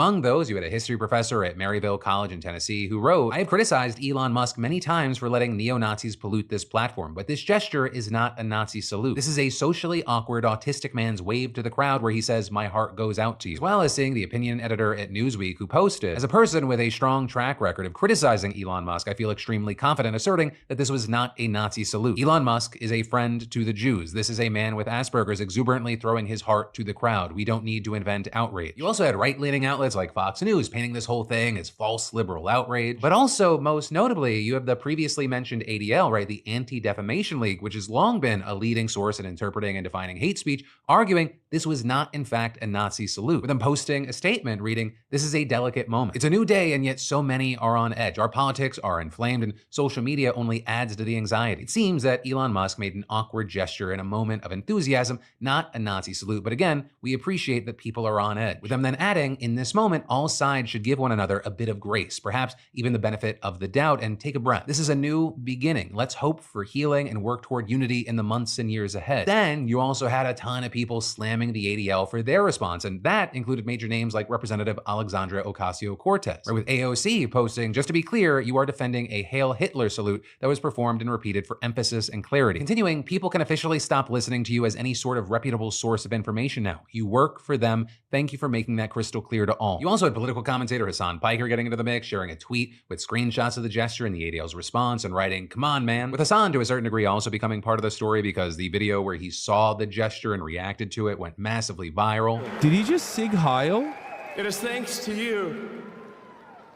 Among those, you had a history professor at Maryville College in Tennessee who wrote, "I have criticized Elon Musk many times for letting neo-Nazis pollute this platform, but this gesture is not a Nazi salute. This is a socially awkward autistic man's wave to the crowd where he says, 'My heart goes out to you.'" As well as seeing the opinion editor at Newsweek who posted, "As a person with a strong track record of criticizing Elon Musk, I feel extremely confident asserting that this was not a Nazi salute. Elon Musk is a friend to the Jews. This is a man with Asperger's exuberantly throwing his heart to the crowd. We don't need to invent outrage." You also had right-leaning outlets like Fox News painting this whole thing as false liberal outrage. But also, most notably, you have the previously mentioned ADL, right, the Anti-Defamation League, which has long been a leading source in interpreting and defining hate speech, arguing this was not, in fact, a Nazi salute, with them posting a statement reading, "This is a delicate moment. It's a new day, and yet so many are on edge. Our politics are inflamed, and social media only adds to the anxiety." It seems that Elon Musk made an awkward gesture in a moment of enthusiasm, not a Nazi salute. But again, we appreciate that people are on edge, with them then adding, "In this moment, all sides should give one another a bit of grace, perhaps even the benefit of the doubt, and take a breath. This is a new beginning. Let's hope for healing and work toward unity in the months and years ahead." Then you also had a ton of people slamming the ADL for their response, and that included major names like Representative Alexandra Ocasio-Cortez, with AOC posting, "Just to be clear, you are defending a Hail Hitler salute that was performed and repeated for emphasis and clarity." Continuing, "People can officially stop listening to you as any sort of reputable source of information now. You work for them. Thank you for making that crystal clear to all." You also had political commentator Hassan Piker getting into the mix, sharing a tweet with screenshots of the gesture and the ADL's response and writing, "Come on, man," with Hassan to a certain degree also becoming part of the story because the video where he saw the gesture and reacted to it went massively viral. Did he just sig Heil? It is thanks to you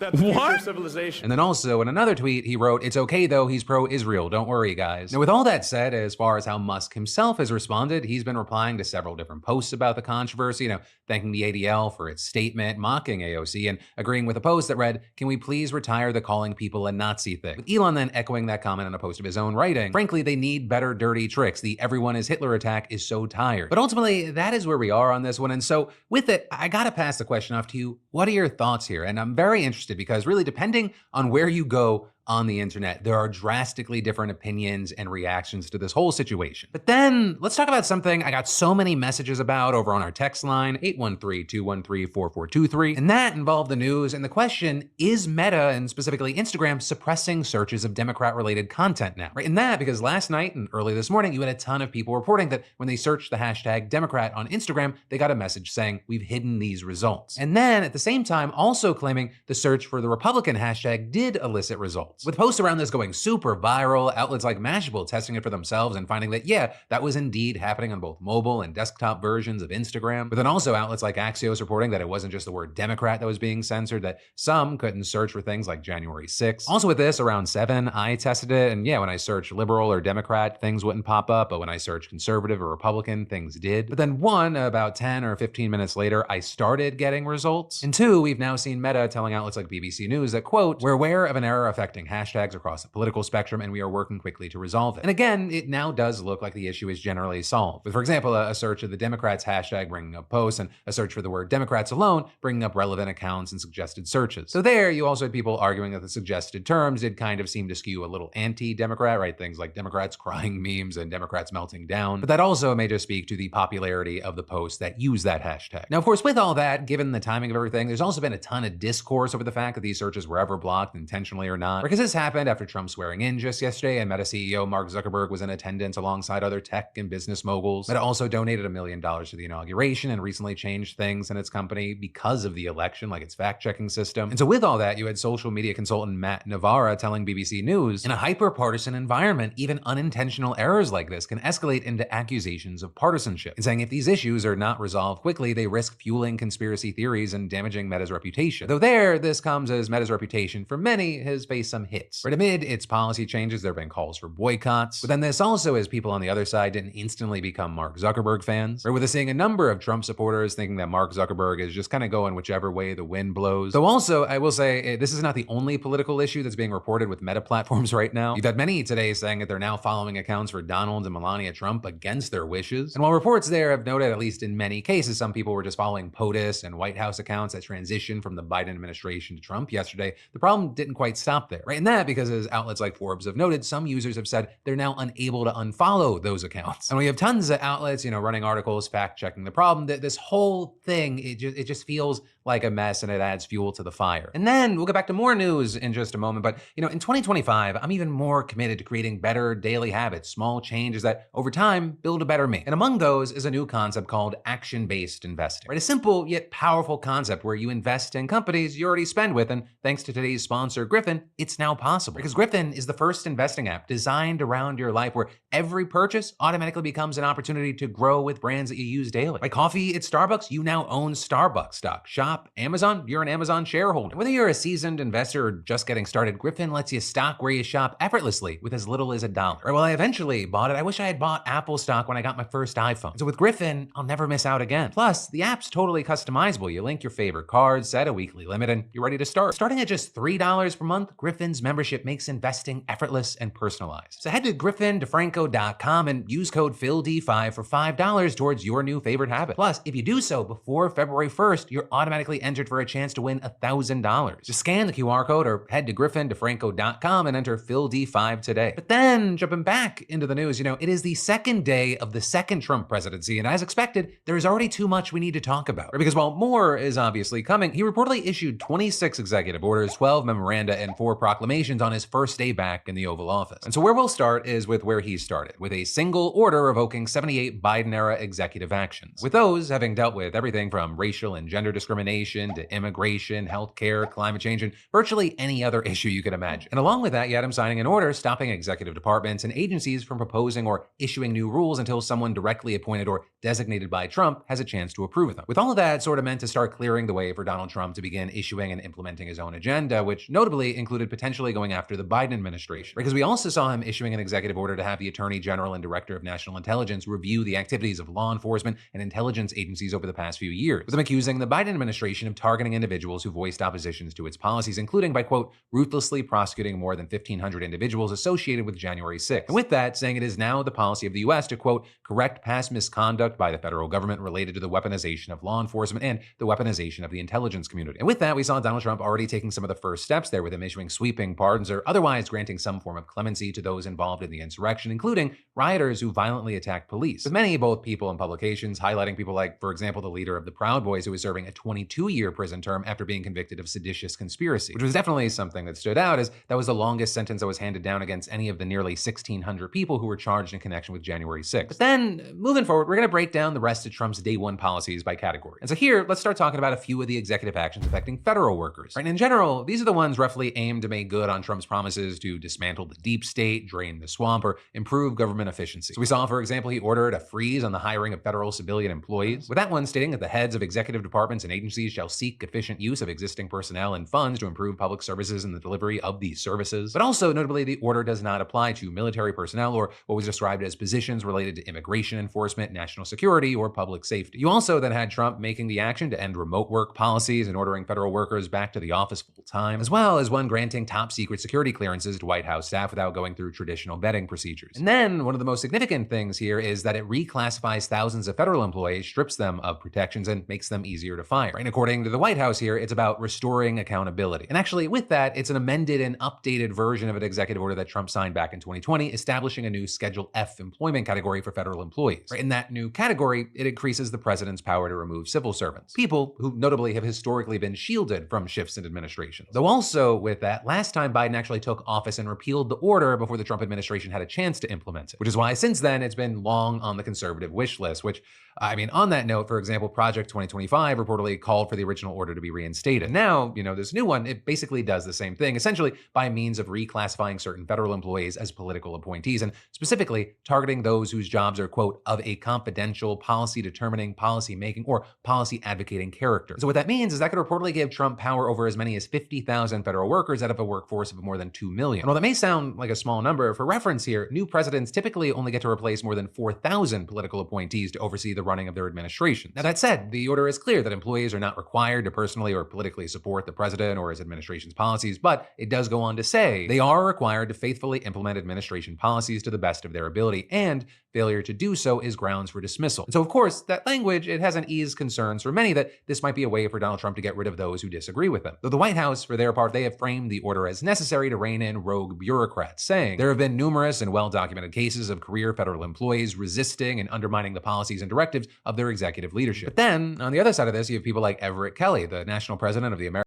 that the future of civilization. And then also in another tweet, he wrote, "It's okay though, he's pro-Israel, don't worry guys." Now with all that said, as far as how Musk himself has responded, he's been replying to several different posts about the controversy, thanking the ADL for its statement, mocking AOC, and agreeing with a post that read, "Can we please retire the calling people a Nazi thing?" With Elon then echoing that comment on a post of his own writing, "Frankly, they need better dirty tricks. The everyone is Hitler attack is so tired." But ultimately, that is where we are on this one. And so with it, I gotta pass the question off to you. What are your thoughts here? And I'm very interested because really depending on where you go on the internet, there are drastically different opinions and reactions to this whole situation. But then let's talk about something I got so many messages about over on our text line, 813-213-4423. And that involved the news and the question, is Meta and specifically Instagram suppressing searches of Democrat-related content now? Right? And that because last night and early this morning, you had a ton of people reporting that when they searched the hashtag Democrat on Instagram, they got a message saying, "We've hidden these results." And then at the same time, also claiming the search for the Republican hashtag did elicit results. With posts around this going super viral, outlets like Mashable testing it for themselves and finding that, yeah, that was indeed happening on both mobile and desktop versions of Instagram. But then also outlets like Axios reporting that it wasn't just the word Democrat that was being censored, that some couldn't search for things like January 6th. Also with this, around 7, I tested it, and yeah, when I searched liberal or Democrat, things wouldn't pop up, but when I searched conservative or Republican, things did. But then 1, about 10 or 15 minutes later, I started getting results. And 2, we've now seen Meta telling outlets like BBC News that, quote, "We're aware of an error affecting hashtags across the political spectrum, and we are working quickly to resolve it." And again, it now does look like the issue is generally solved. With, for example, a search of the Democrats hashtag bringing up posts, and a search for the word Democrats alone bringing up relevant accounts and suggested searches. So there, you also had people arguing that the suggested terms did kind of seem to skew a little anti-Democrat, right? Things like Democrats crying memes and Democrats melting down. But that also may just speak to the popularity of the posts that use that hashtag. Now, of course, with all that, given the timing of everything, there's also been a ton of discourse over the fact that these searches were ever blocked intentionally or not. Because this happened after Trump swearing in just yesterday, and Meta CEO Mark Zuckerberg was in attendance alongside other tech and business moguls. Meta also donated $1 million to the inauguration and recently changed things in its company because of the election, like its fact-checking system. And so with all that, you had social media consultant Matt Navarra telling BBC News, "In a hyper-partisan environment, even unintentional errors like this can escalate into accusations of partisanship," and saying if these issues are not resolved quickly, they risk fueling conspiracy theories and damaging Meta's reputation. Though this comes as Meta's reputation for many has faced some hits. Right amid its policy changes, there have been calls for boycotts. But then this also as people on the other side didn't instantly become Mark Zuckerberg fans. Right, with us seeing a number of Trump supporters thinking that Mark Zuckerberg is just kind of going whichever way the wind blows. Though also, I will say, this is not the only political issue that's being reported with Meta platforms right now. You've had many today saying that they're now following accounts for Donald and Melania Trump against their wishes. And while reports there have noted, at least in many cases, some people were just following POTUS and White House accounts that transitioned from the Biden administration to Trump yesterday, the problem didn't quite stop there. Right, and that because as outlets like Forbes have noted, some users have said they're now unable to unfollow those accounts. And we have tons of outlets, running articles, fact-checking the problem. That this whole thing, it just feels like a mess and it adds fuel to the fire. And then we'll get back to more news in just a moment, but in 2025, I'm even more committed to creating better daily habits, small changes that over time build a better me. And among those is a new concept called action-based investing. Right? A simple yet powerful concept where you invest in companies you already spend with, and thanks to today's sponsor, Griffin, it's now possible. Because Griffin is the first investing app designed around your life where every purchase automatically becomes an opportunity to grow with brands that you use daily. Like coffee at Starbucks, you now own Starbucks stock. Shop Amazon, you're an Amazon shareholder. Whether you're a seasoned investor or just getting started, Griffin lets you stock where you shop effortlessly with as little as $1. Right, well, I eventually bought it. I wish I had bought Apple stock when I got my first iPhone. So with Griffin, I'll never miss out again. Plus, the app's totally customizable. You link your favorite cards, set a weekly limit, and you're ready to start. Starting at just $3 per month, Griffin's membership makes investing effortless and personalized. So head to griffindefranco.com and use code PHILD5 for $5 towards your new favorite habit. Plus, if you do so before February 1st, you're automatically entered for a chance to win $1,000. Just scan the QR code or head to griffindefranco.com and enter PHILD5 today. But then, jumping back into the news, it is the second day of the second Trump presidency, and as expected, there is already too much we need to talk about. Because while more is obviously coming, he reportedly issued 26 executive orders, 12 memoranda, and 4 proclamations on his first day back in the Oval Office. And so where we'll start is with where he started, with a single order revoking 78 Biden-era executive actions. With those having dealt with everything from racial and gender discrimination to immigration, healthcare, climate change, and virtually any other issue you could imagine. And along with that, you had him signing an order stopping executive departments and agencies from proposing or issuing new rules until someone directly appointed or designated by Trump has a chance to approve of them. With all of that sort of meant to start clearing the way for Donald Trump to begin issuing and implementing his own agenda, which notably included potentially going after the Biden administration. Because we also saw him issuing an executive order to have the Attorney General and Director of National Intelligence review the activities of law enforcement and intelligence agencies over the past few years, with them accusing the Biden administration of targeting individuals who voiced oppositions to its policies, including by, quote, ruthlessly prosecuting more than 1,500 individuals associated with January 6th. And with that, saying it is now the policy of the U.S. to, quote, correct past misconduct by the federal government related to the weaponization of law enforcement and the weaponization of the intelligence community. And with that, we saw Donald Trump already taking some of the first steps there, with him issuing sweeping pardons or otherwise granting some form of clemency to those involved in the insurrection, including rioters who violently attacked police. With many, both people and publications, highlighting people like, for example, the leader of the Proud Boys, who was serving a 22-year prison term after being convicted of seditious conspiracy, which was definitely something that stood out, as that was the longest sentence that was handed down against any of the nearly 1,600 people who were charged in connection with January 6th. But then, moving forward, we're going to break down the rest of Trump's day one policies by category. And so here, let's start talking about a few of the executive actions affecting federal workers. Right? And in general, these are the ones roughly aimed to make good on Trump's promises to dismantle the deep state, drain the swamp, or improve government efficiency. So we saw, for example, he ordered a freeze on the hiring of federal civilian employees, with that one stating that the heads of executive departments and agencies shall seek efficient use of existing personnel and funds to improve public services and the delivery of these services. But also, notably, the order does not apply to military personnel or what was described as positions related to immigration enforcement, national security, or public safety. You also then had Trump making the action to end remote work policies and ordering federal workers back to the office full time, as well as one granting top secret security clearances to White House staff without going through traditional vetting procedures. And then one of the most significant things here is that it reclassifies thousands of federal employees, strips them of protections, and makes them easier to fire. Right? And according to the White House here, it's about restoring accountability. And actually, with that, it's an amended and updated version of an executive order that Trump signed back in 2020, establishing a new Schedule F employment category for federal employees. Right? In that new category, it increases the president's power to remove civil servants, people who notably have historically been shielded from shifts in administrations. Though also with that, last time Biden actually took office and repealed the order before the Trump administration had a chance to implement it, which is why since then it's been long on the conservative wish list, which, I mean, on that note, for example, Project 2025 reportedly called for the original order to be reinstated. Now, this new one, it basically does the same thing, essentially by means of reclassifying certain federal employees as political appointees, and specifically targeting those whose jobs are, quote, of a confidential, policy determining, policy making, or policy advocating character. So what that means is that could reportedly give Trump power over as many as 50,000 federal workers out of a workforce of more than 2 million. And while that may sound like a small number, for reference here, new presidents typically only get to replace more than 4,000 political appointees to oversee the running of their administration. Now that said, the order is clear that employees are not required to personally or politically support the president or his administration's policies, but it does go on to say they are required to faithfully implement administration policies to the best of their ability and failure to do so is grounds for dismissal. And so, of course, that language, it hasn't eased concerns for many that this might be a way for Donald Trump to get rid of those who disagree with him. Though the White House, for their part, they have framed the order as necessary to rein in rogue bureaucrats, saying there have been numerous and well-documented cases of career federal employees resisting and undermining the policies and directives of their executive leadership. But then, on the other side of this, you have people like Everett Kelly, the national president of the American